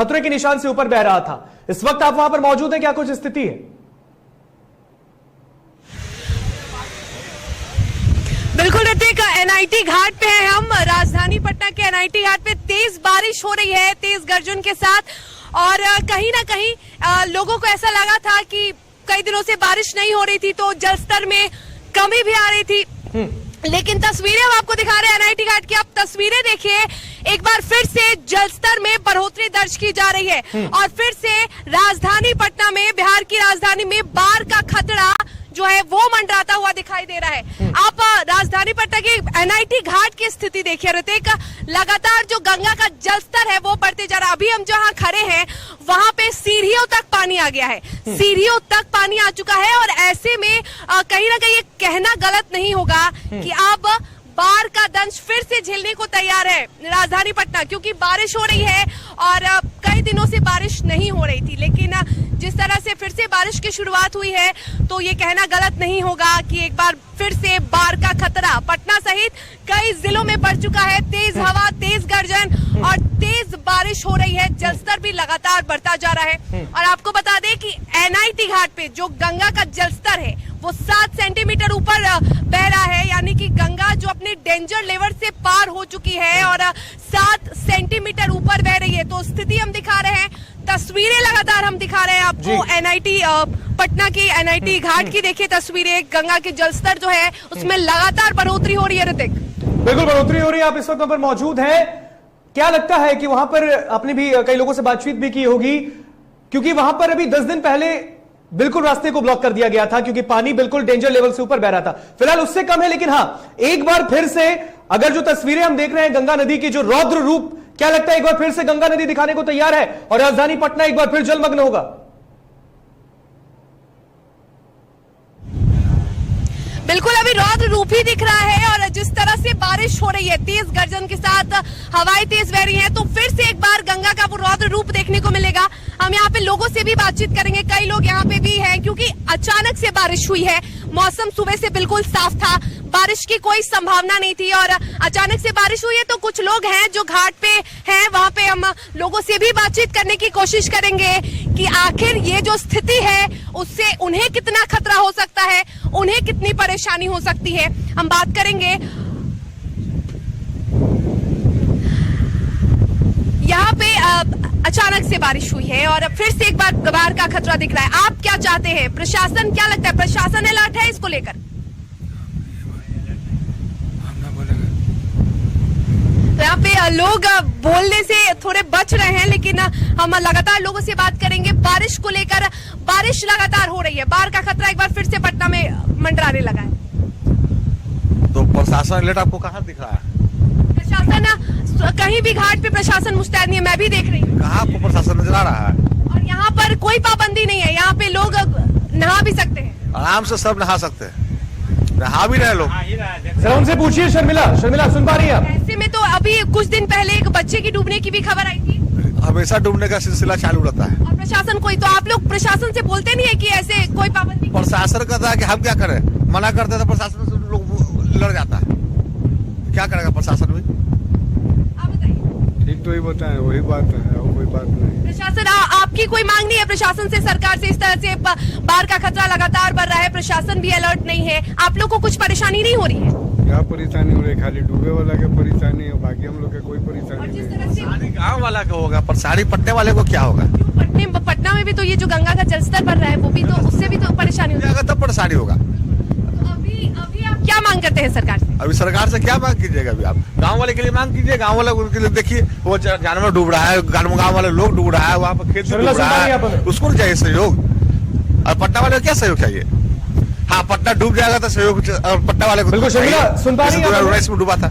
खतरे के निशान से ऊपर बह रहा था। इस वक्त आप वहां पर मौजूद हैं, क्या कुछ स्थिति है? बिल्कुल ऋतिक, एनआईटी घाट पे है हम। राजधानी पटना के एनआईटी घाट पे तेज बारिश हो रही है, तेज गर्जन के साथ। और कहीं ना कहीं लोगों को ऐसा लगा था कि कई दिनों से बारिश नहीं हो रही थी तो जलस्तर में कमी भी आ रही थी, लेकिन तस्वीरें हम आपको दिखा रहे हैं एनआईटी घाट की। आप तस्वीरें देखिए, एक बार फिर से जलस्तर में बढ़ोतरी दर्ज की जा रही है और फिर से राजधानी पटना में, बिहार की राजधानी में बाढ़ का खतरा जो है वो मंडराता हुआ दिखाई दे रहा है। आप राजधानी पटना की एनआईटी घाट की स्थिति देखिए ऋतिक, लगातार जो गंगा का जलस्तर है वो बढ़ते जा रहा है। अभी हम जहां खड़े हैं वहां पे सीढ़ियों तक पानी आ गया है, सीढ़ियों तक पानी आ चुका है। और ऐसे में कहीं ना कहीं ये कहना गलत नहीं होगा कि अब बाढ़ का दंश फिर से झेलने को तैयार है राजधानी पटना, क्योंकि बारिश हो रही है और कई दिनों से बारिश नहीं हो रही थी। लेकिन जिस तरह से फिर से बारिश की शुरुआत हुई है तो ये कहना गलत नहीं होगा कि एक बार फिर से बाढ़ का खतरा पटना सहित कई जिलों में बढ़ चुका है। तेज हवा, तेज गर्जन और तेज बारिश हो रही है, जलस्तर भी लगातार बढ़ता जा रहा है। और आपको बता दें कि एनआईटी घाट पे जो गंगा का जलस्तर है वो 7 सेंटीमीटर ऊपर बह रहा है, यानी कि गंगा जो अपने डेंजर लेवल से पार हो चुकी है और 7 सेंटीमीटर ऊपर बह रही है। तो स्थिति हम दिखा रहे हैं, तस्वीरें लगातार हम दिखा रहे हैं आपको एनआईटी पटना की, एनआईटी घाट की। देखिए तस्वीरें, गंगा के जलस्तर जो है उसमें लगातार बढ़ोतरी हो रही है ऋतिक। बिल्कुल बढ़ोतरी हो रही है। आप इस वक्त वहां पर मौजूद है, क्या लगता है कि वहां पर आपने भी कई लोगों से बातचीत भी की होगी, क्योंकि वहां पर अभी 10 दिन पहले बिल्कुल रास्ते को ब्लॉक कर दिया गया था क्योंकि पानी बिल्कुल डेंजर लेवल से ऊपर बह रहा था। फिलहाल उससे कम है, लेकिन हां, एक बार फिर से अगर जो तस्वीरें हम देख रहे हैं गंगा नदी की जो रौद्र रूप, क्या लगता है एक बार फिर से गंगा नदी दिखाने को तैयार है और राजधानी पटना एक बार फिर जलमग्न होगा? बिल्कुल अभी रौद्र रूप ही दिख रहा है और जिस तरह से बारिश हो रही है, तेज गर्जन के साथ हवाएं तेज बह रही हैं, तो फिर से एक बार गंगा का वो रौद्र रूप देखने को मिलेगा। हम यहाँ पे लोगों से भी बातचीत करेंगे, कई लोग यहाँ पे भी हैं क्योंकि अचानक से बारिश हुई है। मौसम सुबह से बिल्कुल साफ था, बारिश की कोई संभावना नहीं थी और अचानक से बारिश हुई है। तो कुछ लोग हैं जो घाट पे हैं, वहां पे हम लोगों से भी बातचीत करने की कोशिश करेंगे कि आखिर ये जो स्थिति है उससे उन्हें कितना खतरा हो सकता है, उन्हें कितनी परेशानी हो सकती है, हम बात करेंगे। यहाँ पे अचानक से बारिश हुई है और फिर से एक बार बाढ़ का खतरा दिख रहा है। आप क्या चाहते हैं? प्रशासन, क्या लगता है प्रशासन अलर्ट है इसको लेकर? तो यहाँ पे लोग बोलने से थोड़े बच रहे हैं, लेकिन हम लगातार लोगों से बात करेंगे। बारिश को लेकर, बारिश लगातार हो रही है, बाढ़ का खतरा एक बार फिर से पटना में मंडराने लगा है। तो प्रशासन अलर्ट आपको कहाँ दिख रहा है? प्रशासन कहीं भी घाट पे प्रशासन मुस्तैद नहीं है, मैं भी देख रही हूँ। कहाँ आपको प्रशासन नजर आ रहा है? और यहाँ पर कोई पाबंदी नहीं है, यहाँ पे लोग नहा भी सकते हैं, आराम से सब नहा सकते हैं, नहा भी रहे लोग। सर उनसे पूछिए, शर्मिला सुन पा रही है आप? ऐसे में तो अभी कुछ दिन पहले एक बच्चे की डूबने की भी खबर आई थी। हमेशा डूबने का सिलसिला चालू रहता है। और प्रशासन कोई, तो आप लोग प्रशासन से बोलते नहीं है कि ऐसे कोई पाबंदी? प्रशासन कहता है कि हम क्या करें, मना करते तो प्रशासन से लोग लड़ जाता है, क्या करेगा प्रशासन भी? आप बताइए। ठीक तो ही बताएं, वही बात है और कोई बात नहीं। प्रशासन, आपकी कोई मांग नहीं है प्रशासन से, सरकार से? इस तरह से बाढ़ का खतरा लगातार बढ़ रहा है, प्रशासन भी अलर्ट नहीं है, आप लोग को कुछ परेशानी नहीं हो रही है? क्या परेशानी हो रही है? खाली डूबे वाला के परेशानी है, बाकी हम लोग के कोई परेशानी नहीं। गाँव वाला को होगा, पर साड़ी पट्टे वाले को क्या होगा? पटना में भी तो ये जो गंगा का जलस्तर बढ़ रहा है वो भी तो, उससे भी तो परेशानी होगी। अगर तब परेशानी होगा। तो अभी आप क्या मांग करते हैं सरकार से? अभी सरकार से क्या मांग कीजिएगा? अभी आप गांव वाले के लिए मांग कीजिए, गांव वाले उनके लिए देखिए, वो जानवर डूब रहा है, गांव वाले लोग डूब रहा है, वहाँ पर खेत डूब रहा है, उसको नहीं चाहिए सहयोग? और पटना वाले को क्या सहयोग चाहिए? हाँ, पटना डूब जाएगा तो सहयोग पटना वाले को बिल्कुल। सुन पा रही है? में डूबा था,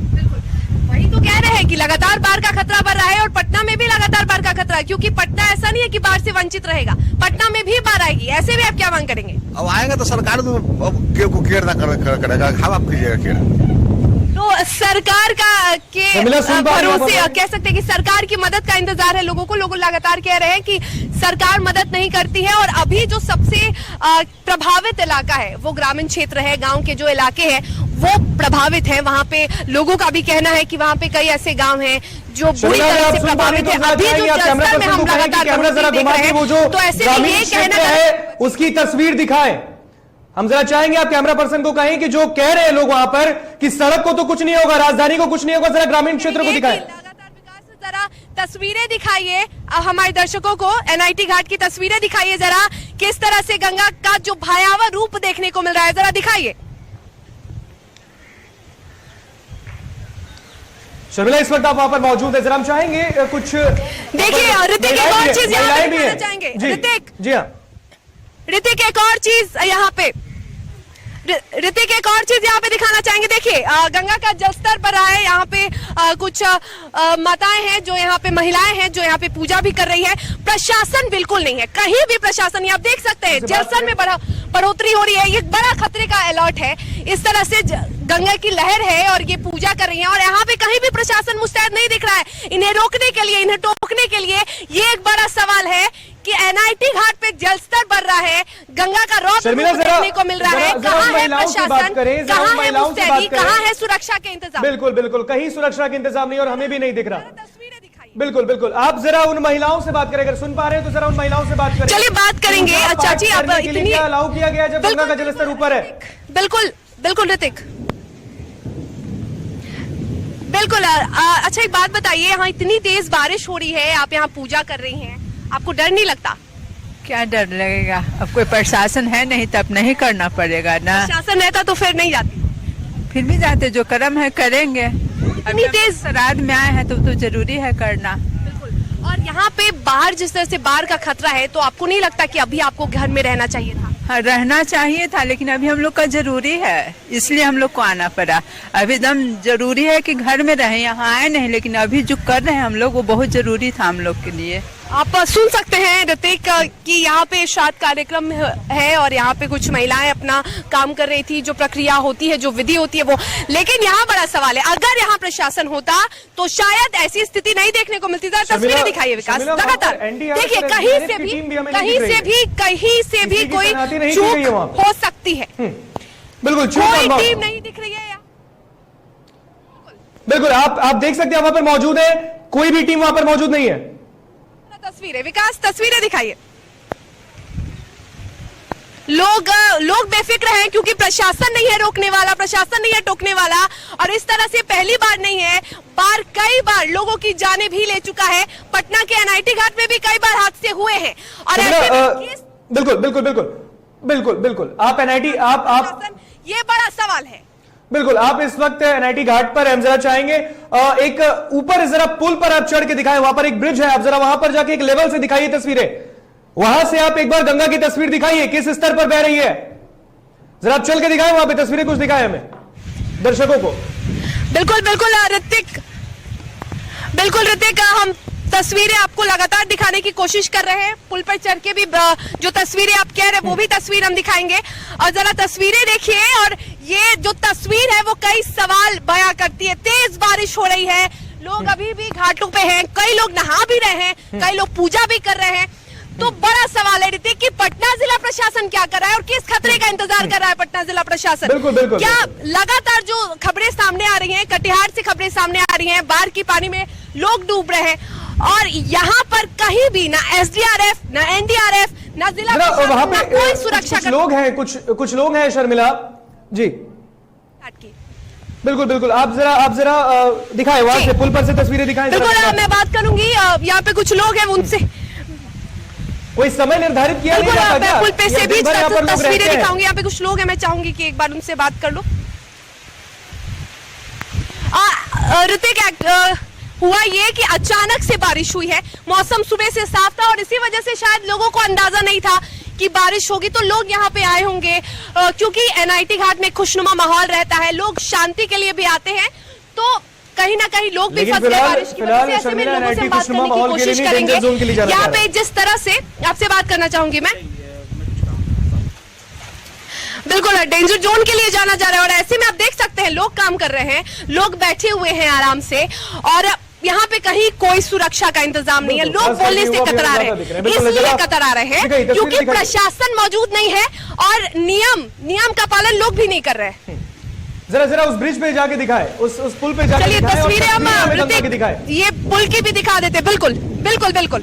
वही तो कह रहे हैं कि लगातार बाढ़ का खतरा बढ़ रहा है और पटना में भी लगातार बाढ़ का खतरा है, क्योंकि पटना ऐसा नहीं है कि बाढ़ से वंचित रहेगा, पटना में भी बाढ़ आएगी। ऐसे में आप क्या मांग करेंगे? अब आएगा तो सरकार को केयर ना करेगा, हम आप कीजिएगा केयर? तो सरकार का के शर्मिला, सुन पा रही हैं आप भरोसे हमें? कह सकते हैं कि सरकार की मदद का इंतजार है लोगों को। लोग लगातार कह रहे हैं कि सरकार मदद नहीं करती है, और अभी जो सबसे प्रभावित इलाका है वो ग्रामीण क्षेत्र है, गांव के जो इलाके हैं वो प्रभावित है। वहां पे लोगों का भी कहना है कि वहां पे कई ऐसे गांव हैं जो बुरी तरह से प्रभावित है। अभी जो जलस्तर में हम लगातार कैमरा जरा देख घुमा रहे के वो जो हैं, तो ऐसे में ग्रामीण ये क्षेत्र कहना है उसकी तस्वीर दिखाएं। हम जरा चाहेंगे आप कैमरा पर्सन को कहें कि जो कह रहे हैं लोग वहां पर कि सड़क को तो कुछ नहीं होगा, राजधानी को कुछ नहीं होगा, जरा ग्रामीण क्षेत्र को दिखाएं। लगातार विकास, जरा तस्वीरें दिखाइए हमारे दर्शकों को, एनआईटी घाट की तस्वीरें दिखाइए जरा, किस तरह से गंगा का जो भयावह रूप देखने को मिल रहा है, जरा दिखाइए। शर्मिला, इस वक्त आप वहां पर मौजूद है, जरा हम चाहेंगे कुछ देखिए ऋतिक, एक और चीज यहाँ पे दिखाना चाहेंगे ऋतिक। जी हाँ ऋतिक, एक और चीज यहाँ पे ऋतिक एक और चीज यहाँ पे दिखाना चाहेंगे। देखिए गंगा का जलस्तर बढ़ रहा है, यहाँ पे कुछ माताएं हैं जो यहाँ पे महिलाएं हैं जो यहाँ पे पूजा भी कर रही है। प्रशासन बिल्कुल नहीं है, कहीं भी प्रशासन नहीं। आप देख सकते हैं जलस्तर में बढ़ोतरी हो रही है, ये बड़ा खतरे का अलर्ट है। इस तरह से गंगा की लहर है और ये पूजा कर रही है, और यहाँ पे कहीं भी प्रशासन मुस्तैद नहीं दिख रहा है इन्हें रोकने के लिए, इन्हें टोकने के लिए। ये एक बड़ा सवाल है कि एनआईटी घाट पे जलस्तर बढ़ रहा है, गंगा का रौद्र रूप देखने को मिल रहा है। कहाँ है प्रशासन, कहाँ है मुस्तैदी, कहाँ है सुरक्षा के इंतजाम? बिल्कुल बिल्कुल, कहीं सुरक्षा के इंतजाम नहीं और हमें भी नहीं दिख रहा। तस्वीरें दिखाइए। बिल्कुल बिल्कुल, आप जरा उन महिलाओं से बात करें, अगर सुन पा रहे हैं तो जरा उन महिलाओं से बात करें। चलिए बात करेंगे। अच्छा जी, आप इतनी अलाउ किया गया जब गंगा का जलस्तर ऊपर है। बिल्कुल बिल्कुल ऋतिक, बिल्कुल। अच्छा एक बात बताइए, यहाँ इतनी तेज बारिश हो रही है, आप यहाँ पूजा कर रही हैं, आपको डर नहीं लगता? क्या डर लगेगा, अब कोई प्रशासन है नहीं तब नहीं करना पड़ेगा ना। शासन रहता तो फिर नहीं जाती, फिर भी जाते, जो कर्म है करेंगे। इतनी तेज श्राद्ध में आए हैं तो जरूरी है करना। बिल्कुल। और यहाँ पे बाहर जिस तरह से बाढ़ का खतरा है, तो आपको नहीं लगता कि अभी आपको घर में रहना चाहिए था? हाँ, रहना चाहिए था, लेकिन अभी हम लोग का जरूरी है, इसलिए हम लोग को आना पड़ा। अभी एकदम जरूरी है कि घर में रहें, यहाँ आए नहीं, लेकिन अभी जो कर रहे हैं हम लोग वो बहुत जरूरी था हम लोग के लिए। आप सुन सकते हैं ऋतिक कि यहाँ पे श्राद्ध कार्यक्रम है और यहाँ पे कुछ महिलाएं अपना काम कर रही थी, जो प्रक्रिया होती है, जो विधि होती है वो। लेकिन यहाँ बड़ा सवाल है, अगर यहाँ प्रशासन होता तो शायद ऐसी स्थिति नहीं देखने को मिलती। तस्वीरें दिखाइए विकास, लगातार देखिए, कहीं से भी कोई चूक हो सकती है। बिल्कुल, कोई टीम नहीं दिख रही है यहाँ। बिल्कुल, आप देख सकते हैं वहां पर मौजूद है, कोई भी टीम वहां पर मौजूद नहीं है। तस्वीरें विकास, तस्वीरें दिखाइए। लोग बेफिक्र हैं क्योंकि प्रशासन नहीं है रोकने वाला, प्रशासन नहीं है टोकने वाला। और इस तरह से पहली बार नहीं है, कई बार लोगों की जानें भी ले चुका है। पटना के एनआईटी घाट में भी कई बार हादसे हुए हैं। और बिल्कुल बिल्कुल बिल्कुल बिल्कुल बिल्कुल, आप एनआईटी आप ये बड़ा सवाल है। बिल्कुल, आप इस वक्त एनआईटी घाट पर, हम जरा चाहेंगे एक ऊपर जरा पुल पर आप चढ़ के दिखाएं, वहां पर एक ब्रिज है, आप जरा वहां पर जाके एक लेवल से दिखाइए तस्वीरें। वहां से आप एक बार गंगा की तस्वीर दिखाइए, किस स्तर पर बह रही है, जरा आप चल के दिखाएं वहां पे, तस्वीरें कुछ दिखाएं हमें दर्शकों को। बिल्कुल बिल्कुल ऋतिक, हम तस्वीरें आपको लगातार दिखाने की कोशिश कर रहे हैं। पुल पर चढ़ के भी जो तस्वीरें आप कह रहे हैं वो भी तस्वीर हम दिखाएंगे। और जरा तस्वीरें देखिए, और ये जो तस्वीर है वो कई सवाल बयां करती है। तेज बारिश हो रही है, लोग अभी भी घाटों पे हैं, कई लोग नहा भी रहे हैं, कई लोग पूजा भी कर रहे हैं। तो बड़ा सवाल है ऋतिक कि पटना जिला प्रशासन क्या कर रहा है और किस खतरे का इंतजार कर रहा है पटना जिला प्रशासन? बिल्कुल बिल्कुल, क्या लगातार जो खबरें सामने आ रही हैं, कटिहार से खबरें सामने आ रही हैं, बाढ़ की पानी में लोग डूब रहे हैं, और यहाँ पर कहीं भी ना एसडीआरएफ, ना एनडीआरएफ, ना जिला प्रशासन, वहां ना पे कोई सुरक्षा कुछ लोग हैं, कुछ लोग हैं शर्मिला जी। बिल्कुल बिल्कुल, आप जरा दिखाएं वहां से, पुल पर से तस्वीरें दिखाएं। बिल्कुल, मैं बात करूंगी। यहाँ पे कुछ लोग हैं, उनसे कोई समय निर्धारित किया नहीं जाता क्या? मैं पुल पे से भी तस्वीरें हैं? दिखाऊंगी। यहाँ पे कुछ लोग हैं, मैं चाहूंगी कि एक बार उनसे बात कर लो। ऋतिक, हुआ ये कि अचानक से बारिश हुई है, मौसम सुबह से साफ था और इसी वजह से शायद लोगों को अंदाजा नहीं था कि बारिश होगी, तो लोग यहाँ पे आए होंगे। क्योंकि एनआईटी घाट में खुशनुमा माहौल रहता है, लोग शांति के लिए भी आते हैं, तो कहीं ना कहीं लोग भी फंस गए बारिश की वजह से। ऐसे में लोगों से बात करने की कोशिश करेंगे। यहाँ पे जिस तरह से आपसे बात करना चाहूंगी मैं, बिल्कुल डेंजर जोन के लिए जाना जा रहा है और ऐसे में आप देख सकते हैं लोग काम कर रहे हैं, लोग बैठे हुए हैं आराम से और यहाँ पे कहीं कोई सुरक्षा का इंतजाम नहीं है। लोग बोलने से कतरा रहे हैं, इसलिए कतरा रहे हैं क्योंकि प्रशासन मौजूद नहीं है और नियम का पालन लोग भी नहीं कर रहे हैं। जरा उस ब्रिज पे जाके दिखाए, उस पुल पे जाके चलिए तस्वीरें हम दिखाए, ये पुल की भी दिखा देते। बिल्कुल बिल्कुल बिल्कुल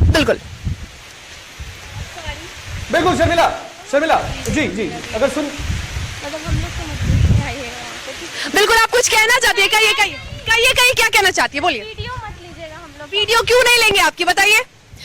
बिल्कुल बिल्कुल। शर्मिला जी अगर सुन, बिल्कुल आप कुछ कहना चाहती है? कहिए क्या कहना चाहती है, बोलिए। वीडियो मत लीजिएगा हम लोग। वीडियो क्यों नहीं लेंगे आपकी, बताइए।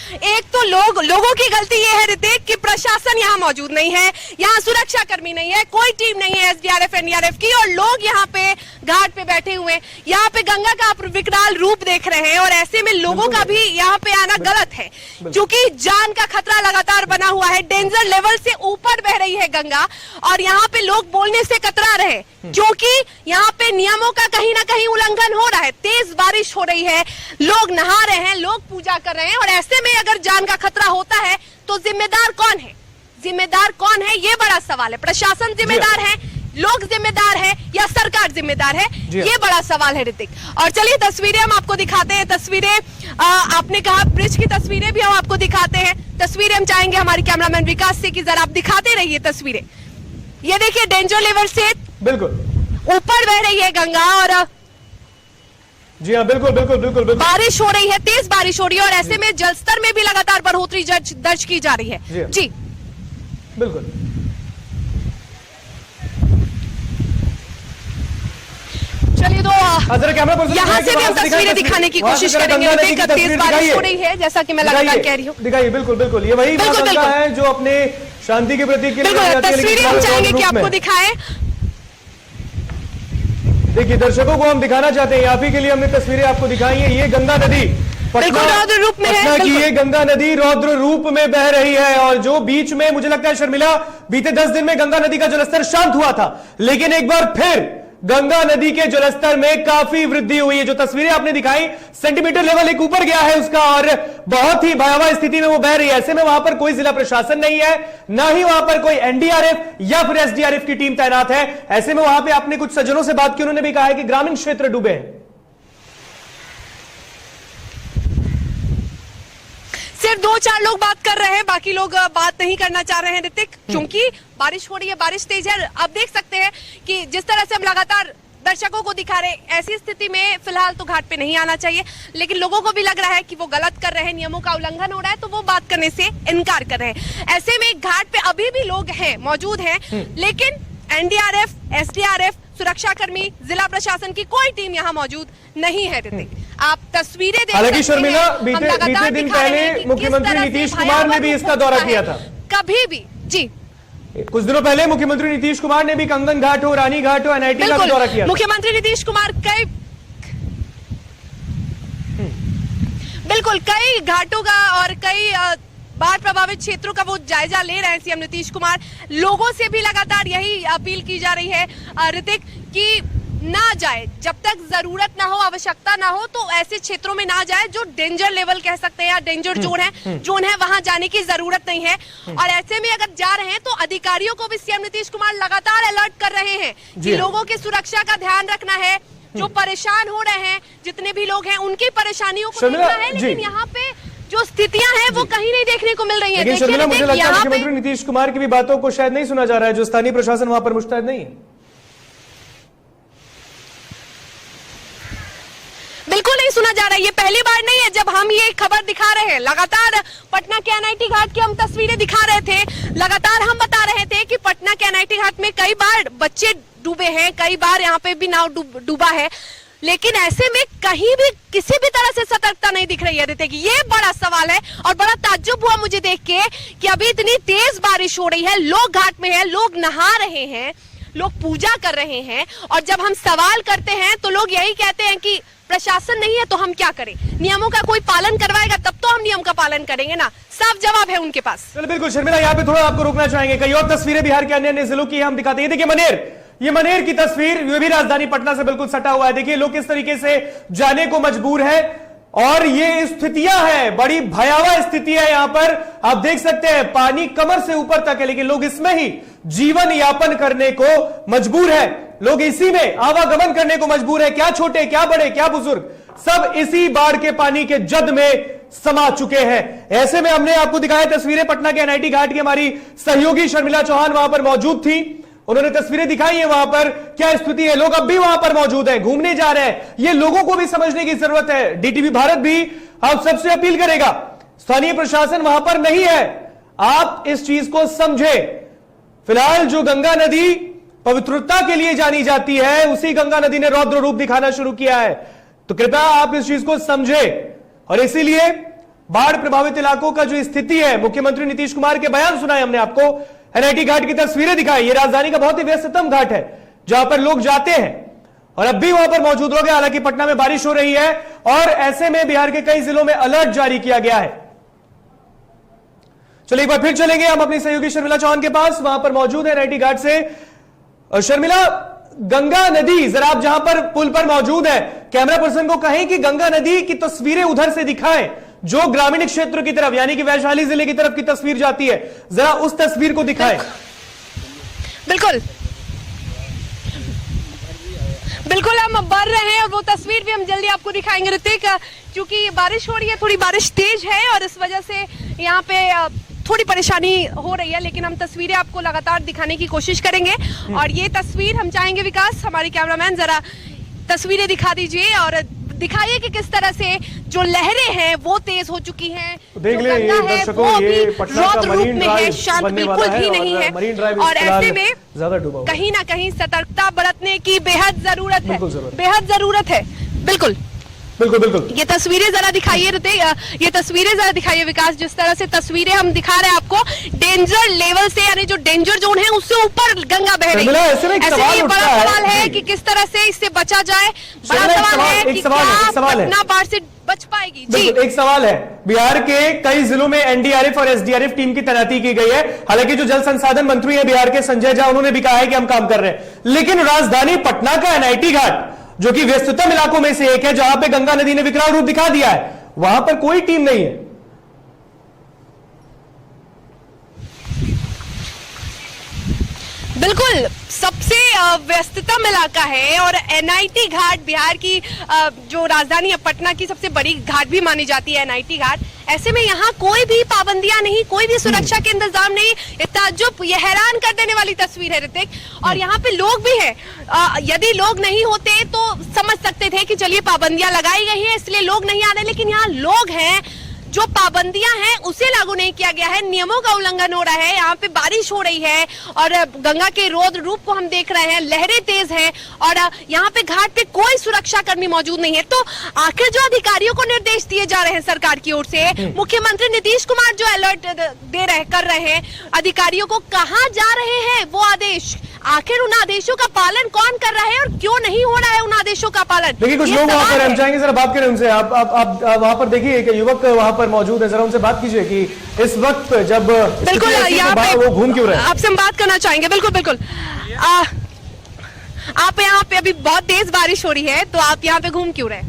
एक तो लोगों की गलती ये है ऋतिक कि प्रशासन यहाँ मौजूद नहीं है, यहाँ सुरक्षा कर्मी नहीं है, कोई टीम नहीं है एसडीआरएफ एनडीआरएफ की और लोग यहाँ पे घाट पे बैठे हुए हैं। यहाँ पे गंगा का आप विकराल रूप देख रहे हैं और ऐसे में लोगों का भी यहाँ पे आना गलत है क्योंकि जान का खतरा लगातार बना हुआ है। डेंजर लेवल से ऊपर बह रही है गंगा और यहाँ पे लोग बोलने से कतरा रहे हैं क्योंकि यहाँ पे नियमों का कहीं ना कहीं उल्लंघन हो रहा है। तेज बारिश हो रही है, लोग नहा रहे हैं, लोग पूजा कर रहे हैं और ऐसे में अगर जान का खतरा होता है तो जिम्मेदार कौन है? जिम्मेदार कौन है, ये बड़ा सवाल है। प्रशासन जिम्मेदार है, लोग जिम्मेदार है या सरकार जिम्मेदार है, ये बड़ा सवाल है ऋतिक। और चलिए तस्वीरें हम आपको दिखाते हैं। तस्वीरें आपने कहा ब्रिज की तस्वीरें भी हम आपको दिखाते हैं। तस्वीरें हम चाहेंगे हमारे कैमरामैन विकास से कि जरा आप दिखाते रहिए तस्वीरें। ये देखिए डेंजर लेवल से बिल्कुल ऊपर बह रही है गंगा और जी हाँ बिल्कुल बारिश हो रही है, तेज बारिश हो रही है और ऐसे में जलस्तर में भी लगातार बढ़ोतरी दर्ज की जा रही है। जी बिल्कुल। चलिए तो यहाँ से भी हम तस्वीरें दिखाने की कोशिश करेंगे। तेज बारिश हो रही है जैसा कि मैं लगातार कह रही हूँ। दिखाइए बिल्कुल ये वही गंगा है जो अपने शांति के प्रतीक के लिए तस्वीरें हम चाहेंगे कि आपको दिखाएं। देखिए दर्शकों को हम दिखाना चाहते हैं, आप ही के लिए हमने तस्वीरें आपको दिखाई है। ये गंगा नदी रौद्र रूप में है, की ये गंगा नदी रौद्र रूप में बह रही है और जो बीच में मुझे लगता है शर्मिला बीते 10 दिन में गंगा नदी का जलस्तर शांत हुआ था, लेकिन एक बार फिर गंगा नदी के जलस्तर में काफी वृद्धि हुई है। जो तस्वीरें आपने दिखाई सेंटीमीटर लेवल एक ऊपर गया है उसका और बहुत ही भयावह स्थिति में वो बह रही है। ऐसे में वहां पर कोई जिला प्रशासन नहीं है, ना ही वहां पर कोई एनडीआरएफ या फिर एसडीआरएफ की टीम तैनात है। ऐसे में वहां पे आपने कुछ सज्जनों से बात की, उन्होंने भी कहा है कि ग्रामीण क्षेत्र डूबे हैं। सिर्फ 2-4 लोग बात कर रहे हैं, बाकी लोग बात नहीं करना चाह रहे हैं ऋतिक, क्योंकि बारिश हो रही है, बारिश तेज है। आप देख सकते हैं कि जिस तरह से हम लगातार दर्शकों को दिखा रहे हैं, ऐसी स्थिति में फिलहाल तो घाट पे नहीं आना चाहिए, लेकिन लोगों को भी लग रहा है कि वो गलत कर रहे हैं, नियमों का उल्लंघन हो रहा है, तो वो बात करने से इनकार कर रहे हैं। ऐसे में घाट पे अभी भी लोग हैं, मौजूद हैं, लेकिन एनडीआरएफ, एसडीआरएफ, सुरक्षाकर्मी, जिला प्रशासन की कोई टीम यहाँ मौजूद नहीं है ऋतिक। आप तस्वीरें देख हालांकि सकते हैं। शर्मिला बीते दिन पहले मुख्यमंत्री नीतीश कुमार ने भी इसका दौरा किया था। कभी भी जी कुछ दिनों पहले मुख्यमंत्री नीतीश कुमार ने भी कंगन घाट हो, रानी घाट हो, एनआईटी का दौरा किया। मुख्यमंत्री नीतीश कुमार कई घाटों का और कई बाढ़ प्रभावित क्षेत्रों का वो जायजा ले रहे हैं सीएम नीतीश कुमार। लोगों से भी लगातार यही अपील की जा रही है ऋतिक कि ना जाए, जब तक जरूरत ना हो, आवश्यकता ना हो, तो ऐसे क्षेत्रों में ना जाए जो डेंजर लेवल कह सकते हैं या डेंजर जोन है वहां जाने की जरूरत नहीं है। और ऐसे में अगर जा रहे हैं तो अधिकारियों को भी सीएम नीतीश कुमार लगातार अलर्ट कर रहे हैं कि लोगों की सुरक्षा का ध्यान रखना है, जो परेशान हो रहे हैं, जितने भी लोग हैं उनकी परेशानियों को देखना है। लेकिन यहाँ पे जो स्थितियां हैं वो कहीं नहीं देखने को मिल रही है। मुझे लगता है मुख्यमंत्री नीतीश कुमार की भी बातों को शायद नहीं सुना जा रहा है, जो स्थानीय प्रशासन वहां पर मुस्तैद नहीं है। बिल्कुल नहीं सुना जा रहा है। ये पहली बार नहीं है जब हम ये खबर दिखा रहे हैं। लगातार पटना के एनआईटी घाट की हम तस्वीरें दिखा रहे थे, लगातार हम बता रहे थे कि पटना के एनआईटी घाट में कई बार बच्चे डूबे हैं, कई बार यहाँ पे भी नाव डूबा है, लेकिन ऐसे में कहीं भी किसी भी तरह से सतर्कता नहीं दिख रही है ऋतिक। ये बड़ा सवाल है और बड़ा ताज्जुब हुआ मुझे देख के कि अभी इतनी तेज बारिश हो रही है, लोग घाट में हैं, लोग नहा रहे हैं, लोग पूजा कर रहे हैं, और जब हम सवाल करते हैं तो लोग यही कहते हैं कि प्रशासन नहीं है तो हम क्या करें, नियमों का कोई पालन करवाएगा तब तो हम नियम का पालन करेंगे ना। साफ जवाब है उनके पास। चलो बिल्कुल शर्मिला, यहाँ पे थोड़ा आपको रोकना चाहेंगे। कई और तस्वीरें बिहार के अन्य अन्य जिलों की हम दिखाते हैं। देखिए ये मनेर की तस्वीर, ये भी राजधानी पटना से बिल्कुल सटा हुआ है। देखिए लोग किस तरीके से जाने को मजबूर है। और ये स्थितियां हैं, बड़ी भयावह स्थिति है यहां पर। आप देख सकते हैं पानी कमर से ऊपर तक है, लेकिन लोग इसमें ही जीवन यापन करने को मजबूर है। लोग इसी में आवागमन करने को मजबूर है, क्या छोटे क्या बड़े क्या बुजुर्ग, सब इसी बाढ़ के पानी के जद में समा चुके हैं। ऐसे में हमने आपको दिखाया तस्वीरें पटना के एनआईटी घाट की। हमारी सहयोगी शर्मिला चौहान वहां पर मौजूद थी, उन्होंने तस्वीरें दिखाई है वहां पर क्या स्थिति है। लोग अब भी वहां पर मौजूद हैं, घूमने जा रहे हैं। ये लोगों को भी समझने की जरूरत है। डीटीवी भारत भी आप सबसे अपील करेगा, स्थानीय प्रशासन वहां पर नहीं है, आप इस चीज को समझे। फिलहाल जो गंगा नदी पवित्रता के लिए जानी जाती है, उसी गंगा नदी ने रौद्र रूप दिखाना शुरू किया है। तो कृपया आप इस चीज को समझे। और इसीलिए बाढ़ प्रभावित इलाकों का जो स्थिति है, मुख्यमंत्री नीतीश कुमार के बयान सुनाए हमने आपको, एनआईटी घाट की तस्वीरें दिखाई। ये राजधानी का बहुत ही व्यस्ततम घाट है जहां पर लोग जाते हैं और अब भी वहां पर मौजूद लोग हैं। हालांकि पटना में बारिश हो रही है और ऐसे में बिहार के कई जिलों में अलर्ट जारी किया गया है। चलिए एक बार फिर चलेंगे हम अपनी सहयोगी शर्मिला चौहान के पास, वहां पर मौजूद है एनआईटी घाट से। शर्मिला, गंगा नदी, जरा आप जहां पर पुल पर मौजूद है, कैमरा पर्सन को कहें कि गंगा नदी की तस्वीरें उधर से दिखाएं, जो ग्रामीण क्षेत्र की तरफ यानी कि वैशाली जिले की तरफ की तस्वीर जाती है, जरा उस तस्वीर को दिखाएं। बिल्कुल बिल्कुल हम बढ़ रहे हैं और वो तस्वीर भी हम जल्दी आपको दिखाएंगे ऋतिक, क्योंकि बारिश हो रही है, थोड़ी बारिश तेज है और इस वजह से यहाँ पे थोड़ी परेशानी हो रही है, लेकिन हम तस्वीरें आपको लगातार दिखाने की कोशिश करेंगे। और ये तस्वीर हम चाहेंगे विकास, हमारे कैमरामैन, जरा तस्वीरें दिखा दीजिए और दिखाइए कि किस तरह से जो लहरें हैं वो तेज हो चुकी हैं। देख ले दर्शकों, ये पटना का मरीन ड्राइव शांत बनने बिल्कुल वाला है भी नहीं है मरीन ड्राइव और ऐसे में ज्यादा डूबा हुआ है। कहीं ना कहीं सतर्कता बरतने की बेहद जरूरत है, बिल्कुल जरूरत। बेहद जरूरत है। बिल्कुल बिल्कुल बिल्कुल ये तस्वीरें जरा दिखाइए ऋतिक, ये तस्वीरें जरा दिखाइए विकास। जिस तरह से तस्वीरें हम दिखा रहे हैं आपको, डेंजर लेवल से, यानी जो डेंजर जोन है उससे ऊपर गंगा बह रही है। ऐसे में एक ऐसे सवाल में उठता बड़ा है सवाल है कि किस तरह से इससे बचा जाए। बड़ा सवाल है कि क्या पटना बाढ़ से बच पाएगी। जी, एक सवाल है, बिहार के कई जिलों में एनडीआरएफ और एसडीआरएफ टीम की तैनाती की गई है। हालांकि जो जल संसाधन मंत्री है बिहार के संजय झा, उन्होंने भी कहा है कि हम काम कर रहे हैं, लेकिन राजधानी पटना का एनआईटी घाट, जो कि व्यस्ततम इलाकों में से एक है, जहां पे गंगा नदी ने विकराल रूप दिखा दिया है, वहां पर कोई टीम नहीं है। बिल्कुल सबसे व्यस्ततम इलाका है और एनआईटी घाट बिहार की जो राजधानी है पटना की सबसे बड़ी घाट भी मानी जाती है एनआईटी घाट। ऐसे में यहाँ कोई भी पाबंदियां नहीं, कोई भी सुरक्षा के इंतजाम नहीं। ये ताज्जुब, ये हैरान कर देने वाली तस्वीर है ऋतिक। और यहाँ पे लोग भी हैं, यदि लोग नहीं होते तो समझ सकते थे कि चलिए पाबंदियां लगाई गई हैं इसलिए लोग नहीं आ रहे, लेकिन यहाँ लोग हैं, जो पाबंदियां हैं उसे लागू नहीं किया गया है, नियमों का उल्लंघन हो रहा है। यहाँ पे बारिश हो रही है और गंगा के रौद्र रूप को हम देख रहे हैं, लहरें तेज हैं और यहाँ पे घाट पे कोई सुरक्षा कर्मी मौजूद नहीं है। तो आखिर जो अधिकारियों को निर्देश दिए जा रहे हैं सरकार की ओर से, मुख्यमंत्री नीतीश कुमार जो अलर्ट कर रहे हैं अधिकारियों को, कहाँ जा रहे हैं वो आदेश? आखिर उन आदेशों का पालन कौन कर रहा है और क्यों नहीं हो रहा है उन आदेशों का पालन? देखिए कुछ लोग वहां पर, हम चाहेंगे जरा बात करें उनसे। आप वहां पर देखिए कि युवक वहां पर मौजूद है, जरा उनसे बात कीजिए कि इस वक्त जब बिल्कुल यहाँ पे वो घूम क्यों रहे हैं? आपसे हम बात करना चाहेंगे। बिल्कुल बिल्कुल आप यहाँ पे, अभी बहुत तेज बारिश हो रही है, तो आप यहाँ पे घूम क्यों रहे?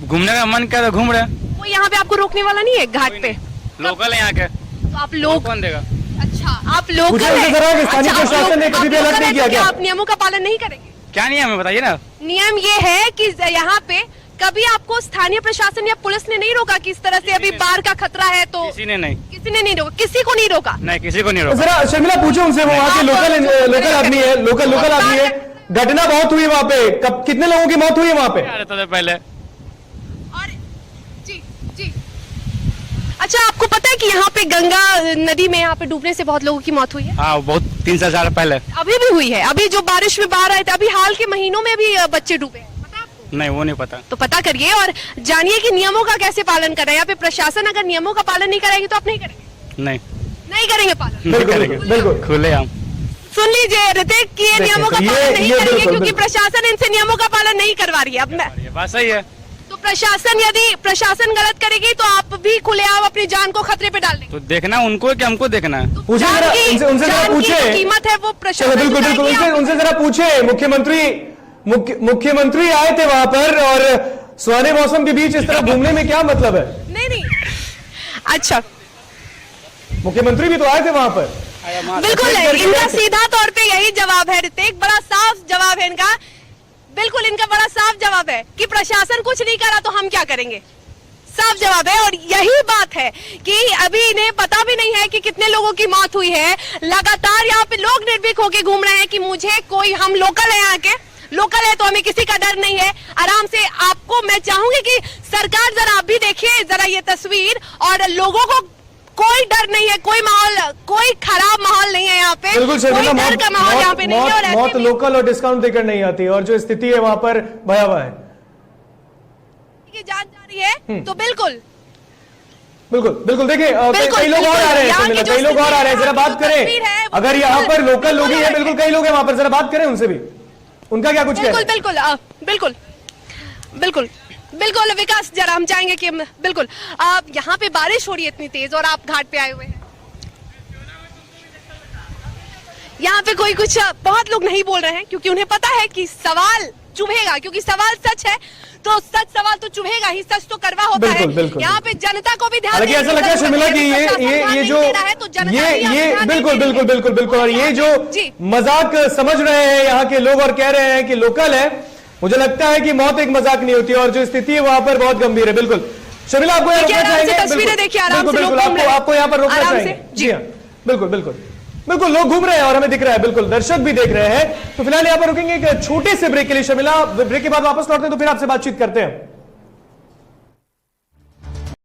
घूमने का मन कर घूम रहे। कोई यहाँ पे आपको रोकने वाला नहीं है घाट पे? लोकल है यहाँ के, तो आप लोग कौन देगा? अच्छा, आप लोकल पूछा उनसे जरा कि स्थानीय प्रशासन ने कभी भी अलर्ट नहीं किया क्या क्या? आप नियमों का पालन नहीं करेंगे? क्या नियम है बताइए ना। नियम ये है कि यहाँ पे कभी आपको स्थानीय प्रशासन या पुलिस ने नहीं रोका कि इस तरह से अभी बाढ़ का खतरा है? तो किसी ने नहीं, किसी ने नहीं रोका, किसी को नहीं रोका। नहीं किसी को नहीं रोका। जरा शर्मिला पूछो उनसे, वो वहां के लोकल आदमी है, लोकल आदमी है। घटना बहुत हुई वहां पे, कब कितने लोगों की मौत हुई है वहां पे? आ रहा था पहले। और जी जी, अच्छा आपको पता है कि यहाँ पे गंगा नदी में यहाँ पे डूबने से बहुत लोगों की मौत हुई है? हाँ बहुत 3 साल पहले। अभी भी हुई है, अभी जो बारिश में बाढ़ आए थे, अभी हाल के महीनों में भी बच्चे डूबे हैं। पता है आपको? नहीं वो नहीं पता। तो पता करिए और जानिए कि नियमों का कैसे पालन कर रहे हैं। यहाँ पे प्रशासन अगर नियमों का पालन नहीं करेगी तो आप नहीं करेंगे? नहीं नहीं करेंगे पालन? नहीं करेंगे, बिल्कुल खुले हम। सुन लीजिए ऋतिक कि ये नियमों का पालन नहीं करेंगे क्योंकि प्रशासन इनसे नियमों का पालन नहीं करवा रही है। अब मैं, ये बात सही है। तो प्रशासन, यदि प्रशासन गलत करेगी तो आप भी खुलेआम अपनी जान को खतरे पे डाल देंगे। तो देखना उनको है कि हमको देखना है? पूछे जरा उनसे जरा पूछे, कीमत है वो प्रशासन। बिल्कुल बिल्कुल उनसे जरा पूछे। मुख्यमंत्री आए थे वहां पर और सुहाने मौसम के बीच इस तरह घूमने में क्या मतलब है? नहीं अच्छा मुख्यमंत्री भी तो आए थे वहां पर। बिल्कुल इनका सीधा तौर पे यही जवाब है ऋतिक, बड़ा साफ जवाब है इनका। बिल्कुल इनका बड़ा साफ जवाब है कि प्रशासन कुछ नहीं करा तो हम क्या करेंगे, साफ जवाब है। और यही बात है कि अभी इन्हें पता भी नहीं है कि कितने लोगों की मौत हुई है। लगातार यहाँ पे लोग निर्भीक होकर घूम रहे हैं कि मुझे कोई, हम लोकल है यहाँ के, लोकल है तो हमें किसी का डर नहीं है, आराम से। आपको मैं चाहूंगी कि सरकार जरा आप भी देखिए जरा ये तस्वीर, और लोगों को कोई डर नहीं है, कोई माहौल, कोई खराब माहौल नहीं है यहाँ पे, बिल्कुल कोई डर का माहौल यहाँ पे नहीं है। और मौत लोकल और डिस्काउंट देकर नहीं आती, और जो स्थिति है वहां पर भयावह है। की जांच जारी है तो बिल्कुल बिल्कुल देखिए कई लोग और आ रहे हैं, कई लोग और आ रहे हैं, जरा बात करें। अगर यहाँ पर लोकल लोग ही हैं, बिल्कुल कई लोग हैं वहां पर, जरा बात करें उनसे भी, उनका क्या कुछ बिल्कुल बिल्कुल बिल्कुल बिल्कुल विकास, जरा हम चाहेंगे कि बिल्कुल यहाँ पे बारिश हो रही है इतनी तेज और आप घाट पे आए हुए हैं। यहाँ पे कोई कुछ, बहुत लोग नहीं बोल रहे हैं क्योंकि उन्हें पता है कि सवाल चुभेगा, क्योंकि सवाल सच है तो सच सवाल तो चुभेगा ही, सच तो करवा होता है। यहाँ पे जनता को भी ध्यान, हालांकि ऐसा लगता है शर्मिला कि ये जो बिल्कुल और ये जो मजाक समझ रहे हैं यहाँ के लोग और कह रहे हैं कि लोकल है, मुझे लगता है कि मौत एक मजाक नहीं होती और जो स्थिति है वहां पर बहुत गंभीर है। बिल्कुल शर्मिला, आपको यहाँ रोकना चाहेंगे, तस्वीरें देखिए आराम से, आपको यहाँ पर रोकना चाहेंगे। जी हाँ बिल्कुल लोग घूम रहे हैं और हमें दिख रहा है, बिल्कुल दर्शक भी देख रहे हैं। तो फिलहाल यहाँ पर रुकेंगे एक छोटे से ब्रेक के लिए शर्मिला, ब्रेक के बाद वापस लौटते हैं तो फिर आपसे बातचीत करते हैं।